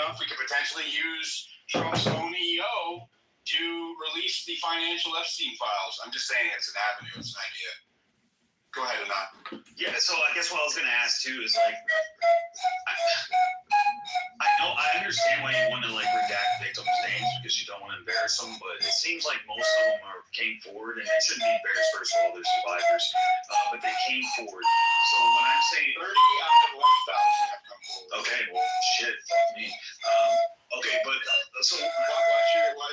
enough, we could potentially use Trump's own EO to release the financial Epstein files. I'm just saying it's an avenue, it's an idea. Go ahead, Anat. Yeah, so I guess what I was going to ask too is like, I understand why you want to like redact victims' names because you don't want to embarrass them, but it seems like most of them came forward, and they shouldn't be embarrassed. First of all, they're survivors, but they came forward. So when I'm saying 30 out of 1,000 have come forward. Okay, well, shit, me. Okay, but so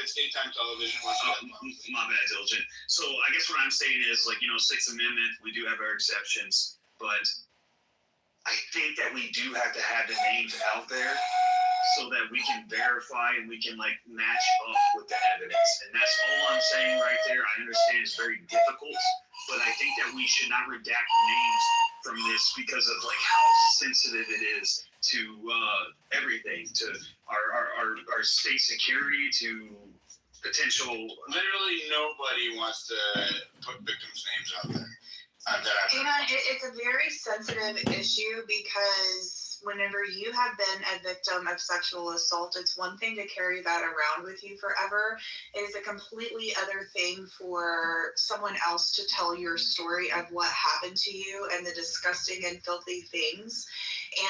it's daytime television. My bad, Diligent. So I guess what I'm saying is like, Sixth Amendment, we do have our exceptions, but I think that we do have to have the names out there so that we can verify and we can like match up with the evidence. And that's all I'm saying right there. I understand it's very difficult, but I think that we should not redact names from this because of like how sensitive it is to everything, to our state security, to potential. Literally nobody wants to put victims' names out there. It's a very sensitive issue because whenever you have been a victim of sexual assault, it's one thing to carry that around with you forever. It is a completely other thing for someone else to tell your story of what happened to you and the disgusting and filthy things.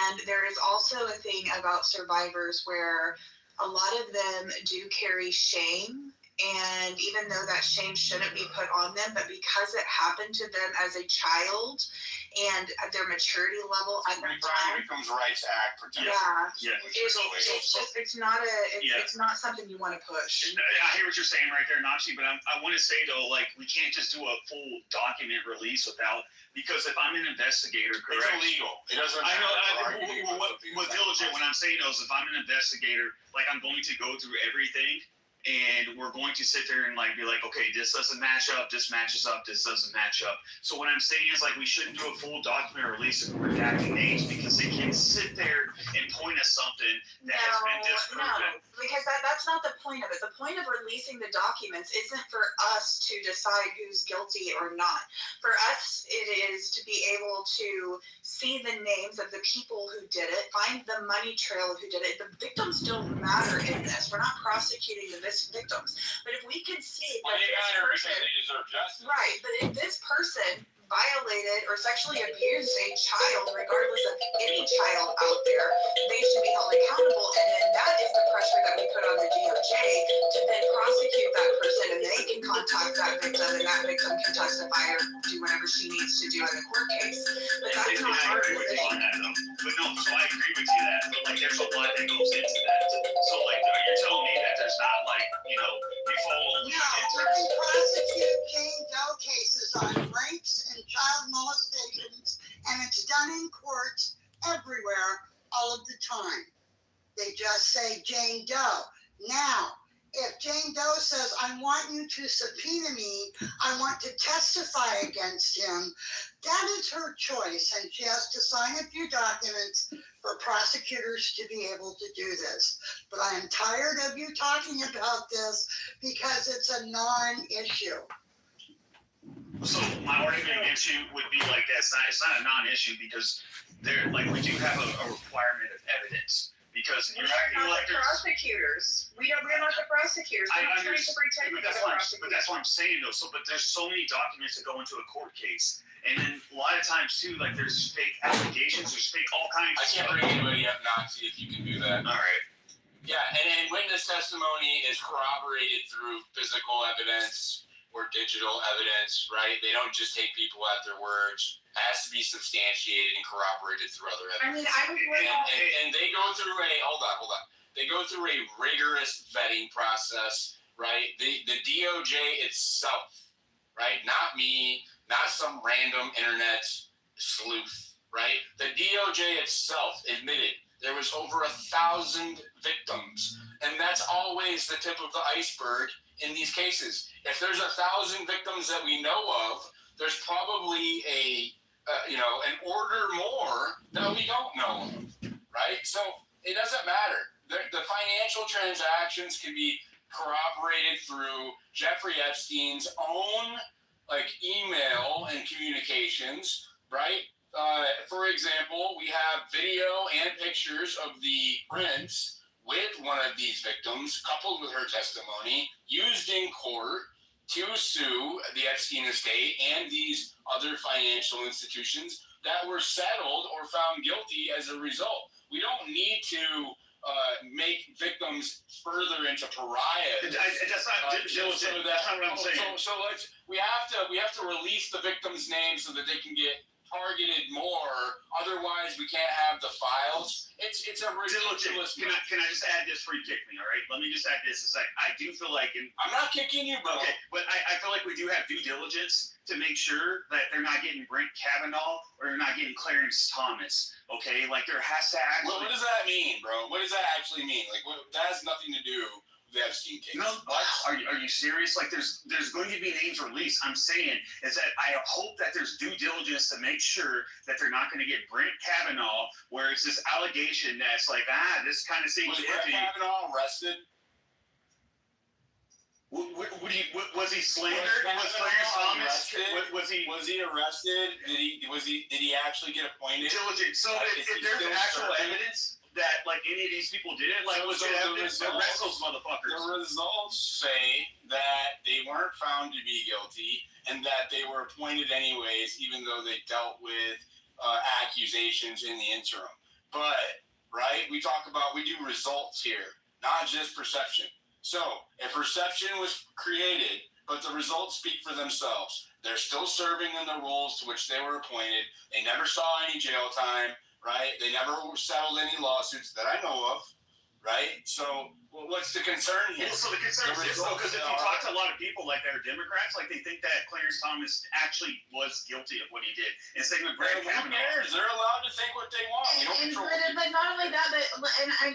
And there is also a thing about survivors where a lot of them do carry shame. And even though that shame shouldn't be put on them, but because it happened to them as a child and their maturity level at that time, Victims' Rights Act protection. It's not something you want to push. I hear what you're saying right there, Nachi, but I want to say though, like we can't just do a full document release without, because if I'm an investigator, correct? It's illegal. It doesn't matter. What Diligent, when I'm saying though, is if I'm an investigator, like I'm going to go through everything. And we're going to sit there and like be like, okay, this doesn't match up, this matches up, this doesn't match up. So what I'm saying is like we shouldn't do a full document release of redacting names because they can sit there and point at something that has been disproven. No, because that's not the point of it. The point of releasing the documents isn't for us to decide who's guilty or not. For us, it is to be able to see the names of the people who did it, find the money trail of who did it. The victims don't matter in this. We're not prosecuting the victims. But if we can see that this person, they deserve justice. Right, but if this person violated or sexually abused a child, regardless of any child out there, they should be held accountable. And then that is the pressure that we put on the DOJ to then prosecute that person, and they can contact that victim, and that victim can testify or do whatever she needs to do in the court case. But that's not our decision. But no, so I agree with you that, but like there's a lot that goes into that. So like you're telling me that there's not like, we follow. No, we can prosecute Jane Doe cases on rapes and child molestations, and it's done in courts everywhere all of the time. They just say Jane Doe. Now, if Jane Doe says, I want you to subpoena me, I want to testify against him, that is her choice, and she has to sign a few documents for prosecutors to be able to do this. But I am tired of you talking about this because it's a non-issue. So my argument against you would be like it's not a non-issue because we do have a requirement of evidence. Because we're not the prosecutors. We're not the prosecutors. I understand, but that's what I'm saying though. But there's so many documents that go into a court case, and then a lot of times too, like there's fake allegations, there's fake all kinds. I can't bring anybody up, Nazi, if you can do that. All right. Yeah, and witness testimony is corroborated through physical evidence or digital evidence, right? They don't just take people at their words. It has to be substantiated and corroborated through other evidence. And they go through hold on. They go through a rigorous vetting process, right? The DOJ itself, right? Not me, not some random internet sleuth, right? The DOJ itself admitted there was over 1,000 victims, and that's always the tip of the iceberg in these cases. If there's 1,000 victims that we know of, there's probably an order more that we don't know of, right? So it doesn't matter. The financial transactions can be corroborated through Jeffrey Epstein's own email and communications, right? For example, we have video and pictures of the prince with one of these victims, coupled with her testimony, used in court to sue the Epstein estate and these other financial institutions that were settled or found guilty as a result. We don't need to make victims further into pariahs. That's not diligent. That's not what I'm saying. So we have to release the victim's name so that they can get targeted more. Otherwise, we can't have the files. It's a ridiculous. Can I just add this before you kick me? All right, let me just add this. It's like I do feel like, I'm not kicking you, bro. Okay, but I feel like we do have due diligence to make sure that they're not getting Brent Kavanaugh or they're not getting Clarence Thomas. Okay, like there has to actually. Well, what does that mean, bro? What does that actually mean? Like, that has nothing to do with the Epstein case. No, what? Are you serious? Like, there's going to be names released. I'm saying is that I hope that there's due diligence to make sure that they're not going to get Brent Kavanaugh, where it's this allegation that's like, this kind of seems. Was Brent Kavanaugh arrested? Was he slandered? Was Clarence Thomas? Was he arrested? Did he actually get appointed? Diligent. So if there's actual evidence that like any of these people did it, like arrest those motherfuckers. The results say that they weren't found to be guilty and that they were appointed anyways, even though they dealt with accusations in the interim. But we do results here, not just perception. So, if perception was created, but the results speak for themselves. They're still serving in the roles to which they were appointed. They never saw any jail time, right? They never settled any lawsuits that I know of, right? So, what's the concern here? Well, so the concern is this, though, because if you talk to a lot of people like that are Democrats, like they think that Clarence Thomas actually was guilty of what he did. And same with Brett Kavanaugh. Who cares? They're allowed to think what they want. We don't control it. But not only that,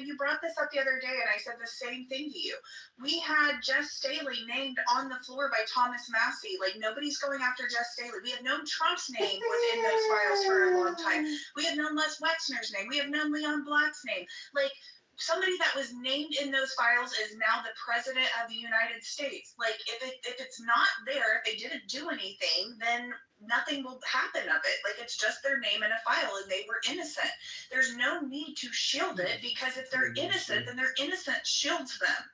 you brought this up the other day, and I said the same thing to you. We had Jess Staley named on the floor by Thomas Massey. Like, nobody's going after Jess Staley. We have known Trump's name was in those files for a long time. We have known Les Wexner's name. We have known Leon Black's name. Like, somebody that was named in those files is now the president of the United States. Like, if it's not there, if they didn't do anything, then nothing will happen of it. Like, it's just their name in a file and they were innocent. There's no need to shield it, because if they're innocent, then their innocence shields them.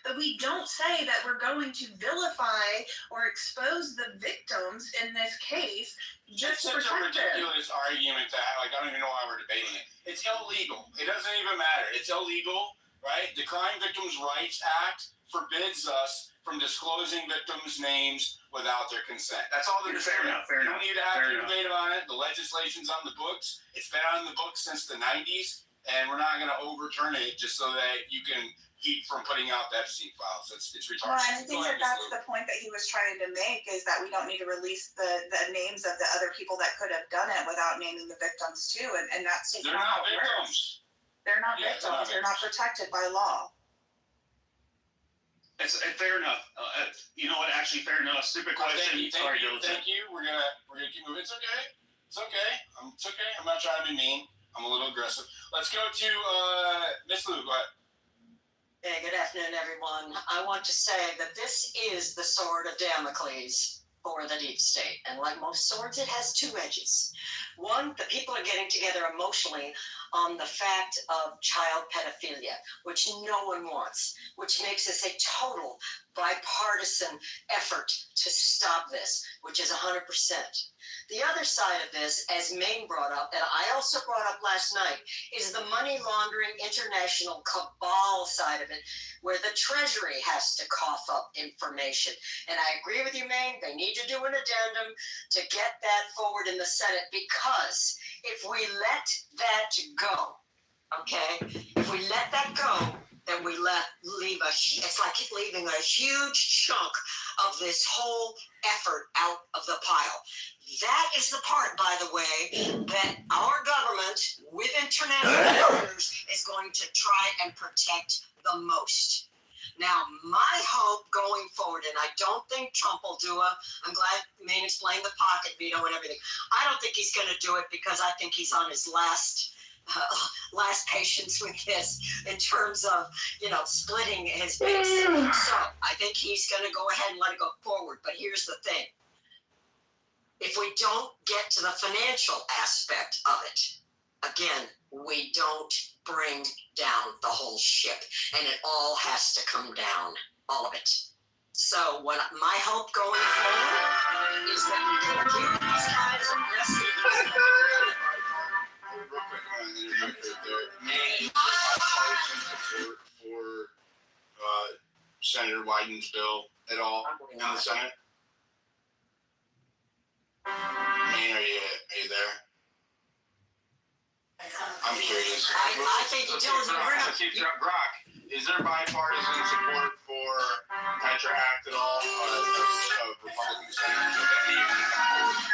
But we don't say that we're going to vilify or expose the victims in this case just to protect them. It's such a ridiculous them. argument that, I don't even know why we're debating it. It's illegal. It doesn't even matter. It's illegal, right? The Crime Victims' Rights Act forbids us from disclosing victims' names without their consent. That's all they're saying. Fair You don't enough. need to have a debate on it. The legislation's on the books. It's been on the books since the 90s, and we're not going to overturn it just so that you can keep from putting out the Epstein files. It's retarded. Well, and I think that's the point that he was trying to make, is that we don't need to release the names of the other people that could have done it without naming the victims too, and that's just They're not victims. They're not victims. They're not protected by law. It's fair enough. You know what? Actually, fair enough. Stupid question. Thank you. We're gonna keep moving. It's okay. It's okay. I'm not trying to be mean. I'm a little aggressive. Let's go to Miss Lou. Go ahead. Hey, good afternoon, everyone. I want to say that this is the sword of Damocles for the deep state. And like most swords, it has two edges. One, the people are getting together emotionally on the fact of child pedophilia, which no one wants, which makes this a total bipartisan effort to stop this, which is 100%. The other side of this, as Maine brought up, and I also brought up last night, is the money laundering international cabal side of it, where the Treasury has to cough up information. And I agree with you, Maine, they need to do an addendum to get that forward in the Senate, because if we let that go, okay, if we let that go, then we it's like leaving a huge chunk of this whole effort out of the pile. That is the part, by the way, that our government, with international partners, is going to try and protect the most. Now, my hope going forward, and I don't think Trump will do I'm glad Maine explained the pocket veto and everything. I don't think he's going to do it, because I think he's on his last patience with this in terms of, splitting his base. So I think he's going to go ahead and let it go forward. But here's the thing. If we don't get to the financial aspect of it, Again, we don't bring down the whole ship, and it all has to come down, all of it. So what my hope going forward is that we can give these guys a message. Real quick, I'm gonna interject right there. Man, is there bipartisan support for Senator Wyden's bill at all in the Senate? Man, are you there? I'm curious. I think Brock, is there bipartisan support for Petra Act at all? Republican senators of any of them?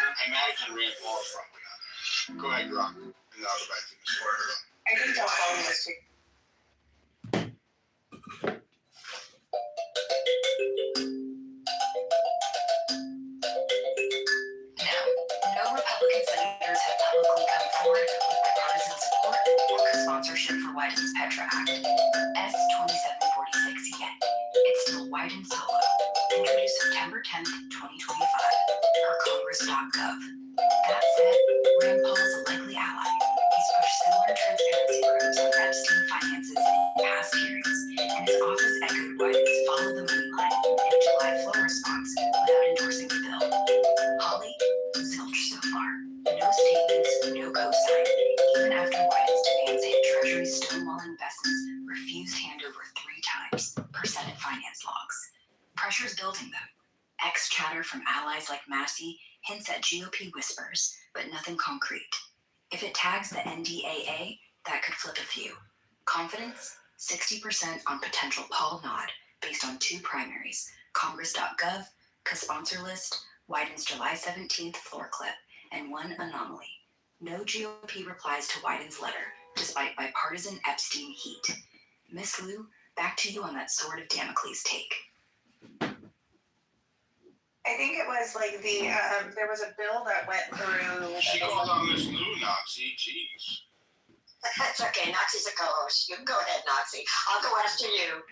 I imagine Rand Paul is probably not there. Go ahead, Brock, and then I'll go back to Ms. Porter. I think Josh Hawley was too. No Republican senators have publicly come forward with bipartisan support or co-sponsorship for Wyden's Petra Act, S-2746 yet. It's still Wyden solo, introduced September 10th, 2025, per Congress.gov. That said, Rand Paul is a likely ally. He's pushed similar transparency probes on Epstein finances in past hearings, and his office echoed Wyden's follow the money line in a July flow response without endorsing the bill. Hawley? Zilch so far. No statements, no cosign, even after Wyden's demands hit Treasury's Stonewall Investments refused handover 3 times per Senate finance logs. Pressure's building though. Chatter from allies like Massey hints at GOP whispers, but nothing concrete. If it tags the NDAA, that could flip a few. Confidence? 60% on potential Paul nod based on 2 primaries, Congress.gov, co-sponsor list, Wyden's July 17th floor clip, and 1 anomaly. No GOP replies to Wyden's letter, despite bipartisan Epstein heat. Miss Lou, back to you on that sword of Damocles take. I think it was like the there was a bill that went through. She called on Miss Lou Nazi. Jeez. That's okay. Noxie's a co-host. You can go ahead, Noxie. I'll go after you.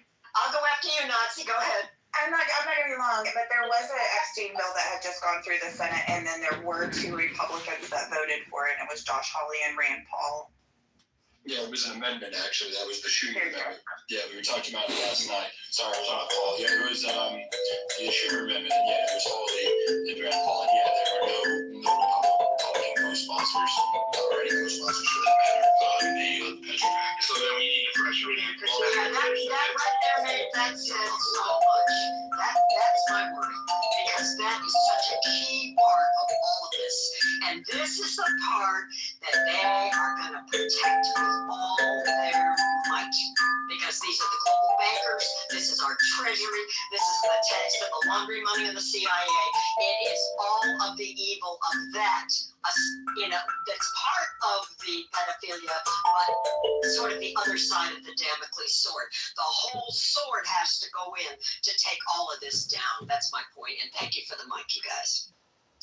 Noxie. Go ahead. I'm not gonna be long, but there was an Epstein bill that had just gone through the Senate, and then there were 2 Republicans that voted for it, and it was Josh Hawley and Rand Paul. Yeah, it was an amendment actually. That was the Schumer amendment. Yeah, we were talking about it last night. Sorry, I was on a call. Yeah, it was the Schumer amendment. And yeah, it was Hawley and Rand Paul. And yeah, there are no Republican co-sponsors or any co-sponsors for that matter on the Petra Act. So then we need to pressure it. Yeah, that right there, mate, that says so much. That's my worry. Because that is such a key part of all of this. And this is the part that they are going to protect with all their might. Because these are the global bankers, this is our treasury, this is the text of the laundry money of the CIA. It is all of the evil of that, that's part of the pedophilia, but sort of the other side of the Damocles sword. The whole sword has to go in to take all of this down. That's my point, and thank you for the mic, you guys.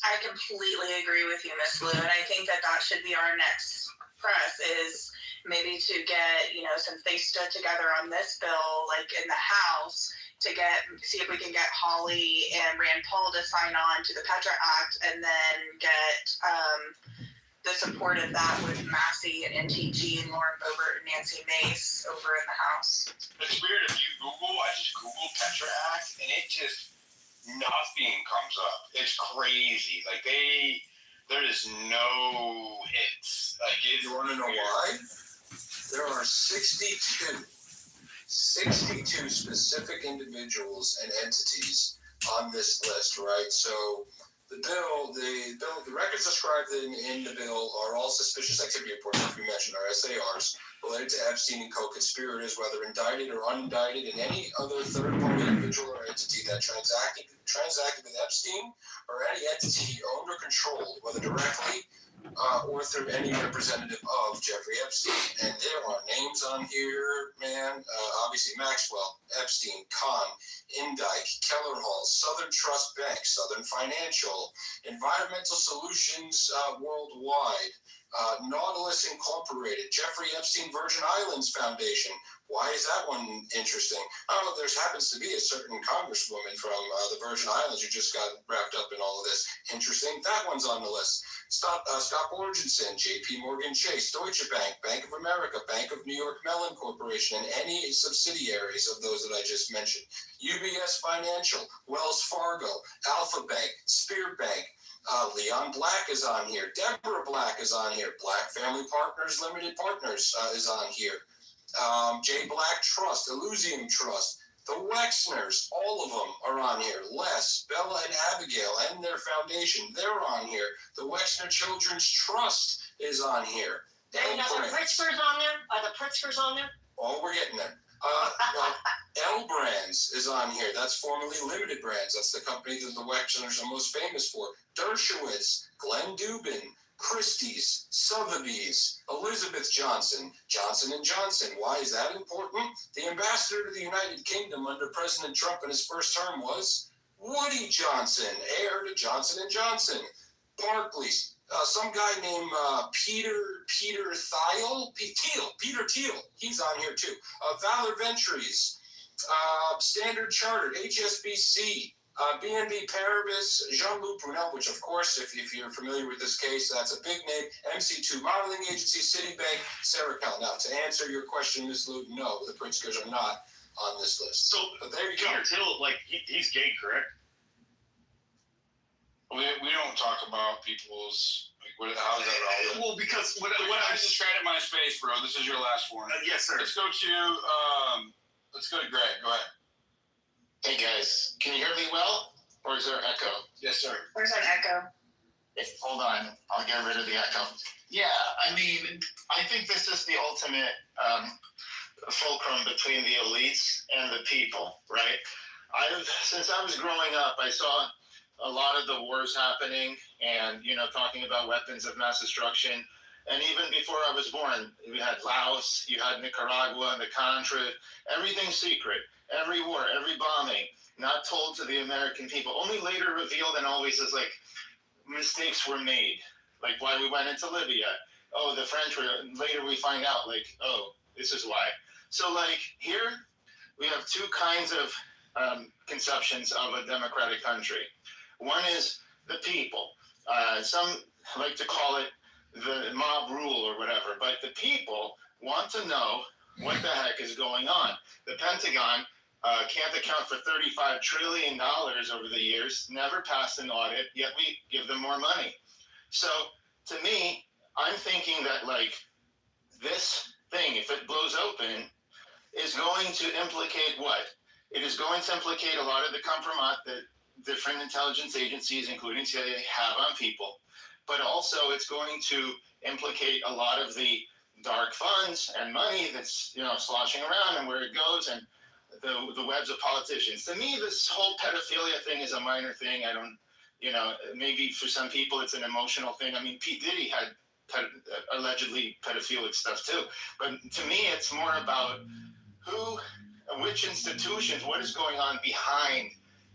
I completely agree with you, Miss Lou, and I think that should be our next press is maybe to get, since they stood together on this bill, like in the House, see if we can get Hawley and Rand Paul to sign on to the Petra Act, and then get the support of that with Massey and NTG and Lauren Boebert and Nancy Mace over in the House. It's weird if you I just Googled Petra Act, and it just, nothing comes up. It's crazy. Like there is no hits. Like it's. You want to know why? There are 62 specific individuals and entities on this list, right? So the records described in the bill are all suspicious activity reports, like we mentioned, our SARs, related to Epstein and co-conspirators, whether indicted or unindicted, and any other third-party individual or entity that transacted with Epstein, or any entity owned or controlled, whether directly or through any representative of Jeffrey Epstein. And there are names on here, man. Obviously Maxwell, Epstein, Kahn, Indike, Keller Hall, Southern Trust Bank, Southern Financial, Environmental Solutions Worldwide, Nautilus Incorporated, Jeffrey Epstein Virgin Islands Foundation. Why is that one interesting? I don't know. There happens to be a certain congresswoman from the Virgin Islands who just got wrapped up in all of this. Interesting. That one's on the list. Scott Borgenson, J.P. Morgan Chase, Deutsche Bank, Bank of America, Bank of New York Mellon Corporation, and any subsidiaries of those that I just mentioned. UBS Financial, Wells Fargo, Alpha Bank, Spear Bank. Leon Black is on here. Deborah Black is on here. Black Family Partners Limited Partners is on here. J. Black Trust, Elysium Trust, the Wexners, all of them are on here. Les, Bella, and Abigail and their foundation, they're on here. The Wexner Children's Trust is on here. Are the Pritzkers on there? Are the Pritzkers on there? Oh, we're getting there. L Brands is on here. That's formerly Limited Brands. That's the company that the Wexners are most famous for. Dershowitz, Glenn Dubin, Christie's, Sotheby's, Elizabeth Johnson, Johnson & Johnson. Why is that important? The ambassador to the United Kingdom under President Trump in his first term was Woody Johnson, heir to Johnson & Johnson. Barclays, some guy named Peter Thiel, he's on here too. Valor Ventures, Standard Chartered, HSBC, BNP Paribas, Jean-Luc Brunel, which of course, if you're familiar with this case, that's a big name. MC2 Modeling Agency, Citibank, Sarah Cal. Now, to answer your question, Ms. Luke, no, the Pritzkers are not on this list. So, but there you go. Peter Thiel, like, he's gay, correct? We don't talk about people's, how is that relevant? Well, because what I just credit my space, bro. This is your last warning. Yes, sir. Let's go to Greg. Go ahead. Hey guys, can you hear me well? Or is there echo? Yes, sir. Where's that echo? Hold on, I'll get rid of the echo. Yeah, I mean, I think this is the ultimate fulcrum between the elites and the people, right? Since I was growing up, I saw a lot of the wars happening and, talking about weapons of mass destruction. And even before I was born, you had Laos, you had Nicaragua, and the Contra, everything secret. Every war, every bombing, not told to the American people, only later revealed and always as like mistakes were made. Like why we went into Libya. Oh, the French were, later we find out like, oh, this is why. So like here, we have two kinds of conceptions of a democratic country. One is the people. Some like to call it the mob rule or whatever, but the people want to know what the heck is going on. The Pentagon can't account for $35 trillion over the years, never passed an audit, yet we give them more money. So to me, I'm thinking that like this thing, if it blows open, is going to implicate what? It is going to implicate a lot of the compromise that different intelligence agencies, including CIA, have on people. But also it's going to implicate a lot of the dark funds and money that's sloshing around and where it goes and the webs of politicians. To me, this whole pedophilia thing is a minor thing. I don't, maybe for some people it's an emotional thing. I mean, Pete Diddy had allegedly pedophilic stuff too. But to me, it's more about which institutions, what is going on behind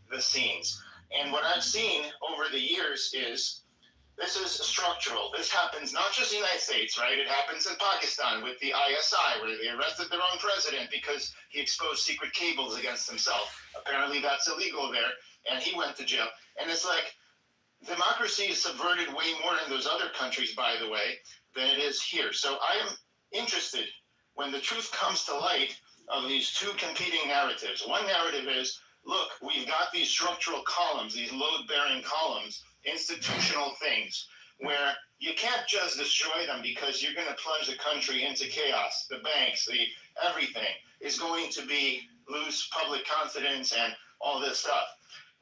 the scenes. And what I've seen over the years is this is structural. This happens not just in the United States, right? It happens in Pakistan with the ISI, where they arrested their own president because he exposed secret cables against himself. Apparently that's illegal there, and he went to jail. And it's like, democracy is subverted way more in those other countries, by the way, than it is here. So I am interested when the truth comes to light of these two competing narratives. One narrative is, look, we've got these structural columns, these load-bearing columns, institutional things, where you can't just destroy them because you're going to plunge the country into chaos. The banks, everything is going to lose public confidence and all this stuff.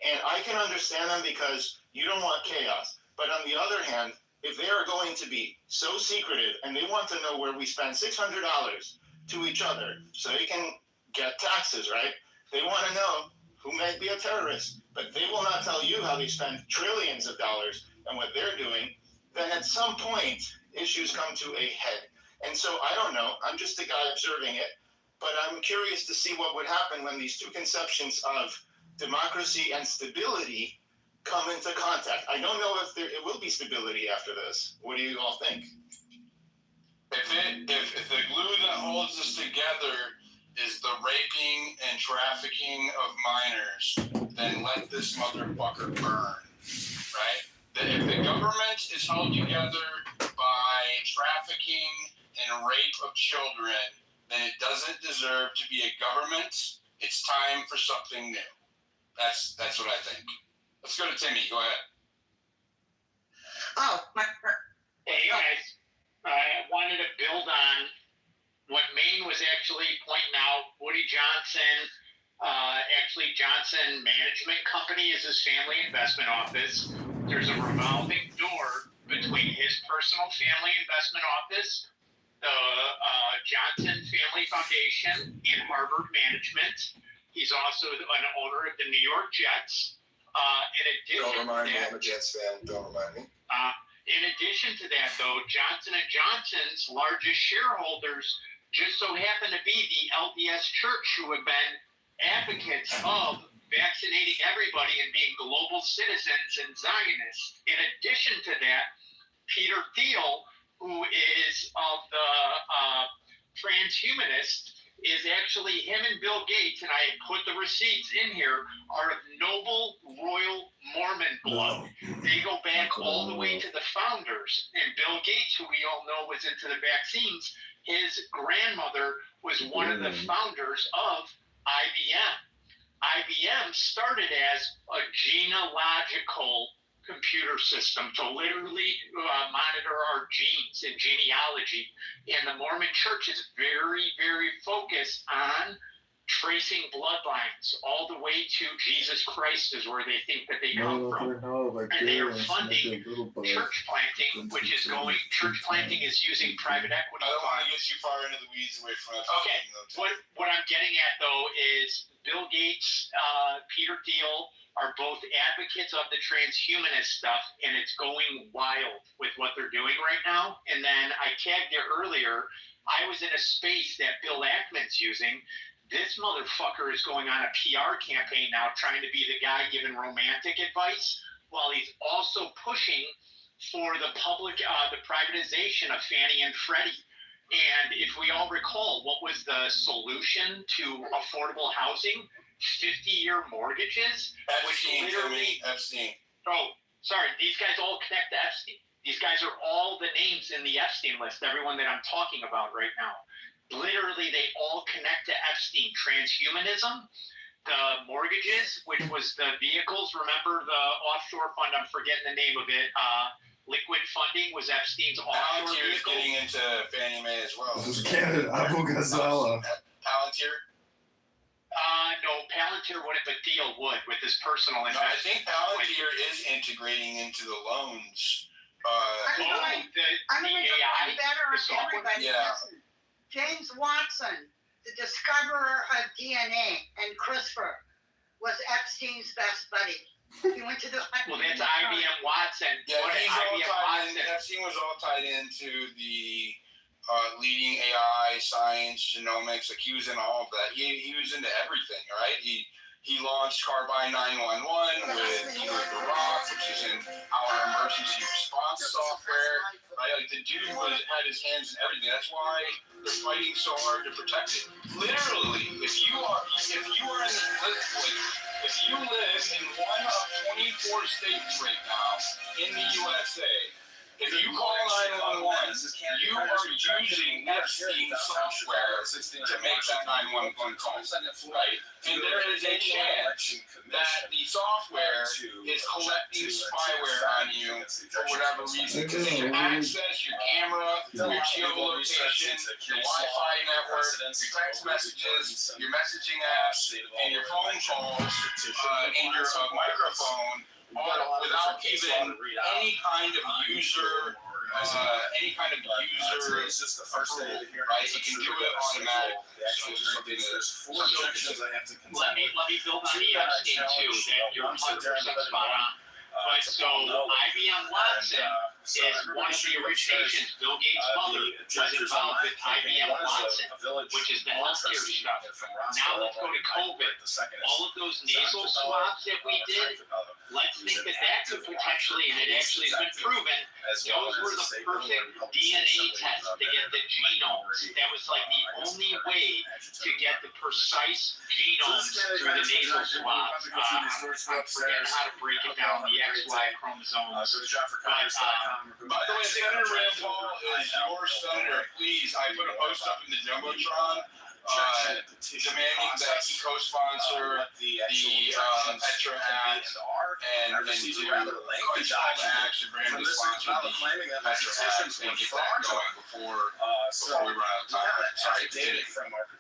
And I can understand them because you don't want chaos. But on the other hand, if they are going to be so secretive and they want to know where we spend $600 to each other so they can get taxes, right? They want to know who might be a terrorist, but they will not tell you how they spend trillions of dollars and what they're doing. Then at some point, issues come to a head. And so I don't know, I'm just a guy observing it, but I'm curious to see what would happen when these two conceptions of democracy and stability come into contact. I don't know if it will be stability after this. What do you all think? If the glue that holds us together is the raping and trafficking of minors, then let this motherfucker burn, right? That if the government is held together by trafficking and rape of children, then it doesn't deserve to be a government. It's time for something new. That's what I think. Let's go to Timmy. Go ahead. Oh, my. Hey guys, I wanted to build on what Maine was actually pointing out. Woody Johnson, Johnson Management Company is his family investment office. There's a revolving door between his personal family investment office, the Johnson Family Foundation, and Harvard Management. He's also an owner of the New York Jets. Don't remind me, I'm a Jets fan. Don't remind me. In addition to that, though, Johnson & Johnson's largest shareholders just so happen to be the LDS Church, who have been advocates of vaccinating everybody and being global citizens and Zionists. In addition to that, Peter Thiel, who is of the transhumanist, is actually him and Bill Gates, and I put the receipts in here, are of noble royal Mormon blood. They go back all the way to the founders. And Bill Gates, who we all know was into the vaccines, his grandmother was one of the founders of IBM. IBM started as a genealogical computer system to literally monitor our genes and genealogy. And the Mormon Church is very, very focused on tracing bloodlines all the way to Jesus Christ is where they think that they come from. And they are funding church planting, which is church planting is using private equity. I don't want to get too far into the weeds away from that. Okay, what I'm getting at though is Bill Gates, Peter Thiel are both advocates of the transhumanist stuff, and it's going wild with what they're doing right now. And then I tagged you earlier, I was in a space that Bill Ackman's using. This motherfucker is going on a PR campaign now, trying to be the guy giving romantic advice, while he's also pushing for the public, the privatization of Fannie and Freddie. And if we all recall, what was the solution to affordable housing? 50-year mortgages, Epstein. Oh, sorry. These guys all connect to Epstein. These guys are all the names in the Epstein list, everyone that I'm talking about right now. Literally, they all connect to Epstein. Transhumanism, the mortgages, which was the vehicles. Remember the offshore fund? I'm forgetting the name of it. Liquid funding was Epstein's offshore Palantir's vehicle. getting into Fannie Mae as well. This is Canada. Abu Ghazala. Palantir? No, Palantir wouldn't, but Thiel would with his personal No, I investment. think Palantir is integrating into the loans. I'm going to AI, better the software? everybody Yeah. listen. James Watson, the discoverer of DNA and CRISPR, was Epstein's best buddy. He went to the Well, that's IBM Watson. Yeah, What he's is all IBM tied in. Watson? Epstein was all tied into the leading AI, science, genomics. Like he was in all of that. He was into everything, right? He launched Carbine 911 with The Rock, which is in our emergency response software. Right? Like the dude had his hands in everything. That's why they're fighting so hard to protect it. Literally, if you live in one of 24 states right now in the USA, if you call 911, you are using Epstein software to make that 911 call, right? And there is a chance that the software is collecting spyware on you for whatever reason. Because it can access your camera, your geolocation, your Wi-Fi network, your text messages, your messaging apps, and your phone calls, and your microphone, all without even any kind of user It's just the first day to hear. right? You can do it automatically. So it's something There's four objections I have to consider. Let me build on the Epstein too. That you're 100% spot on. But so IBM Watson is one of the originations. Bill Gates' mother was involved with IL16, which is the healthcare stuff. Now let's go to COVID. All of those nasal swabs that we did, let's think that that could potentially, and it actually has been proven, those were the perfect DNA test to get the genomes. That was like the only way to get the precise genomes through the nasal swabs. I'm forgetting how to break it down, the XY chromosomes. By the way, Senator Rand Paul is your senator. Please, I put a post up in the Jumbotron demanding that he co-sponsor the Petra Act and to call to action for him to sponsor the Petra Act and get that going before we run out of time. Sorry, continue.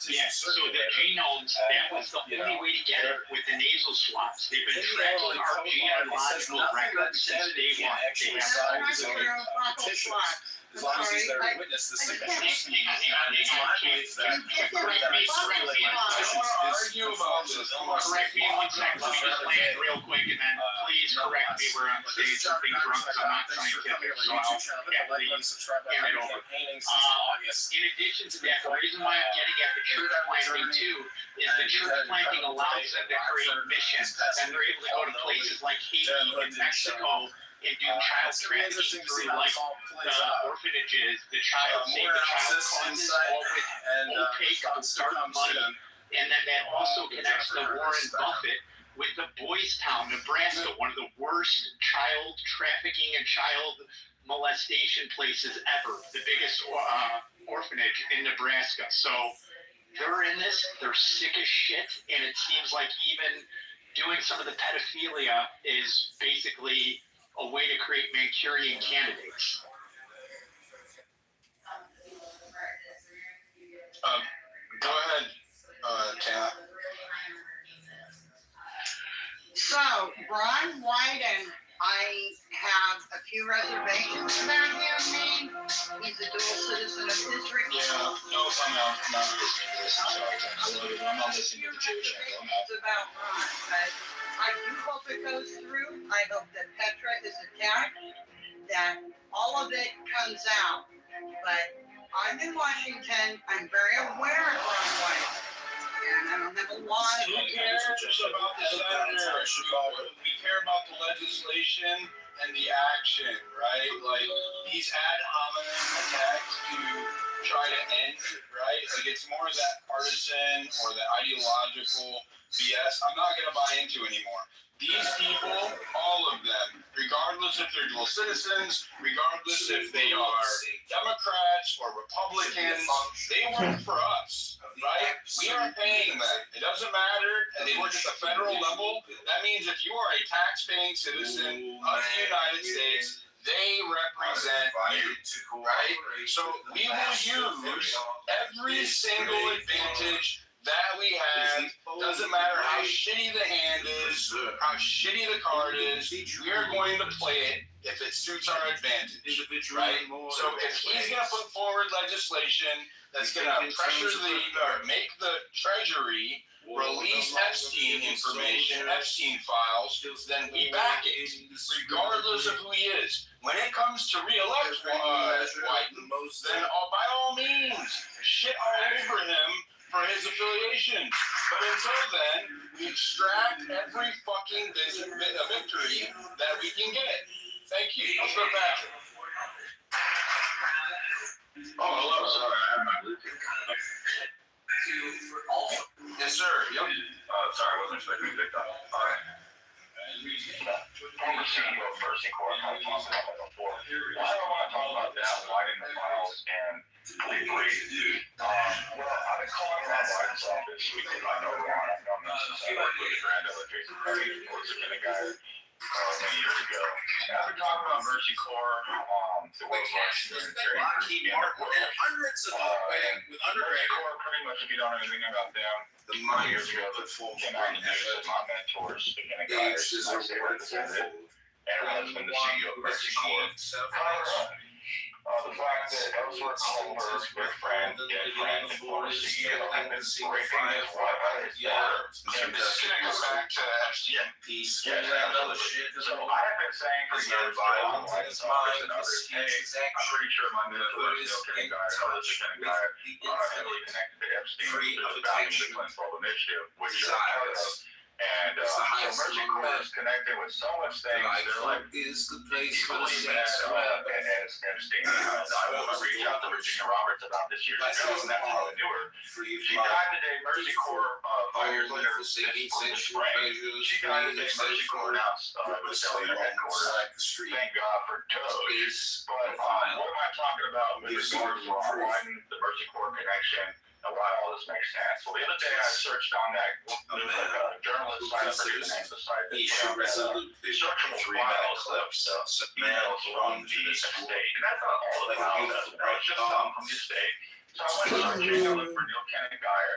Yeah, so the genomes, that was the only way to get it with the nasal swabs. They've been tracking our genealogical records since day one. As long as he's there to witness the signature. Correct me in 1 second. Let me just land real quick, and then please correct me where I'm saying some things wrong, because I'm not scientific, so I'll happily hand it over. In addition to that, the reason why I'm getting at the church planting too is the church planting allows them to create missions, and they're able to go to places like Haiti and Mexico and do child trafficking through like the orphanages, the child save the child causes, all with opaque dark money. And then that also connects to Warren Buffett with the Boys Town, Nebraska, one of the worst child trafficking and child molestation places ever, the biggest orphanage in Nebraska. So they're in this, they're sick as shit, and it seems like even doing some of the pedophilia is basically a way to create Manchurian candidates. Go ahead, Tana. So, Ron White and I have a few reservations about him. He's a dual citizen of Israel. Yeah, no, I'm not listening to this. I'm not listening to the Jewish angle. It's about Ron, but I do hope it goes through. I hope that Petra is attacked, that all of it comes out. But I'm in Washington. I'm very aware of Ron White. And I don't have a lot of Who cares about the senator? We care about the legislation and the action, right? Like these ad hominem attacks to try to end, right? Like it's more of that partisan or that ideological BS I'm not going to buy into anymore. These people, all of them, regardless if they're dual citizens, regardless if they are Democrats or Republicans, they work for us, right? We are paying them. It doesn't matter. They work at the federal level. That means if you are a tax-paying citizen of the United States, they represent you, right? So we will use every single advantage that we have. Doesn't matter how shitty the hand is, how shitty the card is, we are going to play it if it suits our advantage, right? So if he's going to put forward legislation that's going to pressure or make the Treasury release Epstein information, Epstein files, then we back it, regardless of who he is. When it comes to re-elect White, then by all means, shit all over him for his affiliation. But until then, we extract every fucking victory that we can get. Thank you. Let's go back. Oh, hello. Sorry, I have my Bluetooth. Yes, sir. Yep. Sorry, I wasn't expecting to be picked up. All right. Former CEO of Mercy Corps, I've talked about that before. I don't want to talk about that, widening the files and leave brief. Well, I've been calling around Biden's office because I know Ron, I've known him since I worked with his granddaughter, Jason Perry, who was a kindergarten many years ago. And I've been talking about Mercy Corps, the way Washington and Hundreds of with Mercy Corps, pretty much, if you don't know anything about them, the 2 years ago, the full came out and used my mentors, the kindergartners, my state representative, and her husband, the CEO of Mercy Corps. The fact that Ellsworth Goldberg, your friend, dead friend, and former CEO, have been breaking his wife out of his daughter. So this is gonna go back to Epstein. Yes, absolutely. So I have been saying for years to Ron Wyden's office and others, hey, I'm pretty sure my mentor is Neil Kinnagar, Elizabeth Kinnagar, are heavily connected to Epstein, who's founding the Clinton Global Initiative, which you're a part of. And so Mercy Corps is connected with so much things. They're like equally bad as Epstein. I reached out to Virginia Roberts about this years ago, and that's how I knew her. She died today. Mercy Corps, 5 years later, this spring. She died today. Mercy Corps announced it was selling their headquarters. Thank God for Doge. But what am I talking about with regards to Ron Wyden, the Mercy Corps connection? Why all this makes sense. Well, the other day I searched on that, there's like a journalist site, I forget the name of the site, that searchable files of emails from the estate. And that's not all the files, that's just some from the estate. So I went searching, I looked for Neil Kinnagar,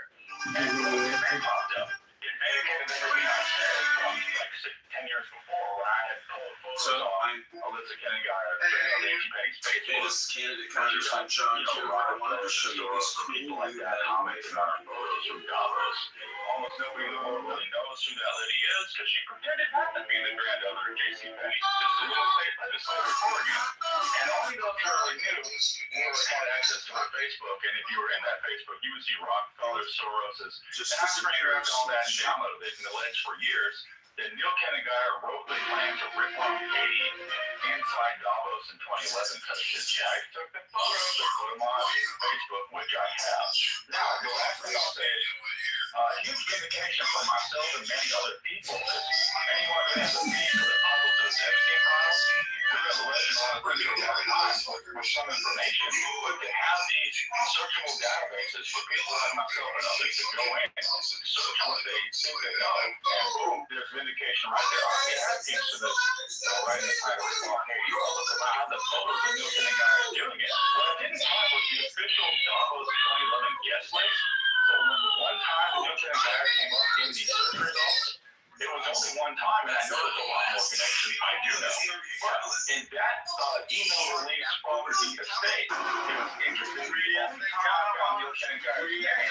and his name popped up. It vindicated everything I said from like 10 years before, when I had pulled photos on Alyssa Kinnagar and Nancy Penny's Facebook. This candidate Congressman John Kitover, I wanted to show you this people like that commenting on our photos from Davos. Almost nobody in the world really knows who that lady is because she pretended not to be the granddaughter of J.C. Penney. This is a state legislator for Oregon. And only those who really knew had access to her Facebook. And if you were in that Facebook, you would see Rockefeller, Soros's. And I screen grabbed all that and downloaded it and alleged for years that Neil Kinnagar wrote the plan to rip off Haiti inside Davos in 2011 because his wife took the photos and put them on Facebook, which I have. Now, the last thing I'll say is huge vindication for myself and many other people is anyone who has a piece of the puzzle to the Epstein files, we've been alleged on the with some information, but to have these searchable databases for people like myself and others to go in and search what they think they know, and boom, there's vindication right there. I have piece of this right in the title of the article about the photos of Neil Kinnagar doing it. What I didn't have was the official Davos 2011 guest list. So when the one time Neil Kinnagar came up in these search results, it was only one time, and I know there's a lot more connections. I do know. But in that email release from the estate, it was interesting. Every time I found Neil Kinnagar's name,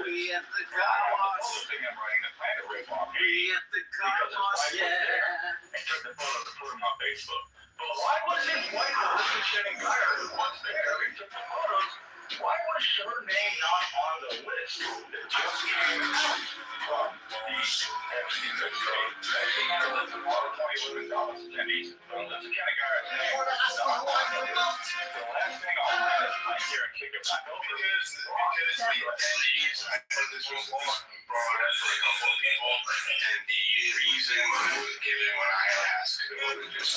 we at the car wash. I'm writing the plan to rip off. We at the car wash, yeah. And took the photos to put them on Facebook. But why was his wife, Alyssa Kinnagar, who was there and took the photos? Why was her name not on the list that just came from the Epstein estate? Epstein had a list of all the 20 Davos attendees, but Alyssa Kinnagar's name was not on the list. The last thing I'll add is I here and kick it back over. Because the attendees, I thought this was brought up for a couple of people, and the reason was given when I asked. It wasn't just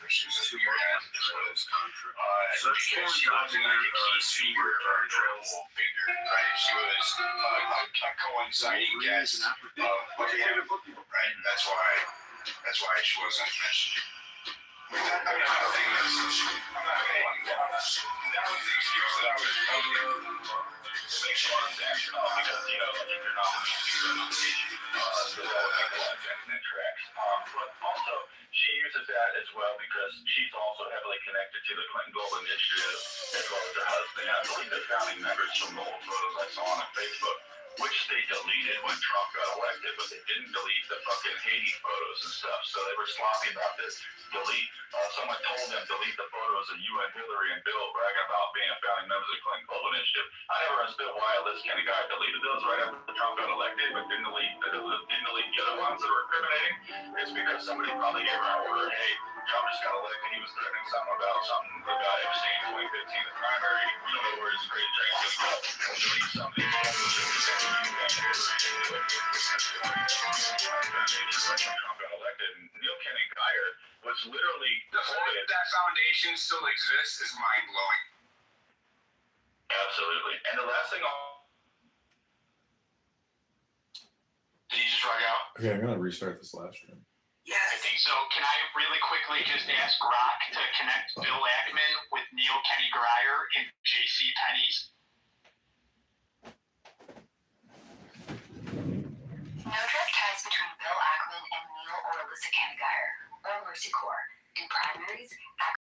she was 2 years after this was contract. So she was talking about a key controllable figure, right? She was a coinciding guest of what happened, right? That's why she wasn't mentioned. I'm not saying this. I'm not saying that was the excuse that I was making. It makes a lot of sense, because, you know, if you're not on so that would make a lot of sense and it tracks. But also, she uses that as well because she's also heavily connected to the Clinton Global Initiative, as well as her husband. I believe they're founding members from the old photos I saw on Facebook, which they deleted when Trump got elected, but they didn't delete the fucking Haiti photos and stuff. So they were sloppy about this. Delete. Someone told them delete the photos of you and Hillary and Bill bragging about being a founding members of the Clinton Global Initiative. I never understood why Alyssa Kinnagar deleted those right after Trump got elected, but didn't delete the other ones that were incriminating. It's because somebody probably gave her an order, hey, Trump just got elected, he was threatening something about Epstein in 2015, the primary. We don't know where his great train is, but delete some of these photos that Trump got elected, and Neil Kinnagar was literally the fact that that foundation still exists is mind blowing. Absolutely. And the last thing did he just drag out? Okay, I'm gonna restart this live stream. Yes. I think so. Can I really quickly just ask Rock to connect Bill Ackman with Neil Kinnagar and J.C. Penney's? No direct ties between Bill Ackman and Neil or Alyssa Kinnagar or Mercy Corps, in primaries at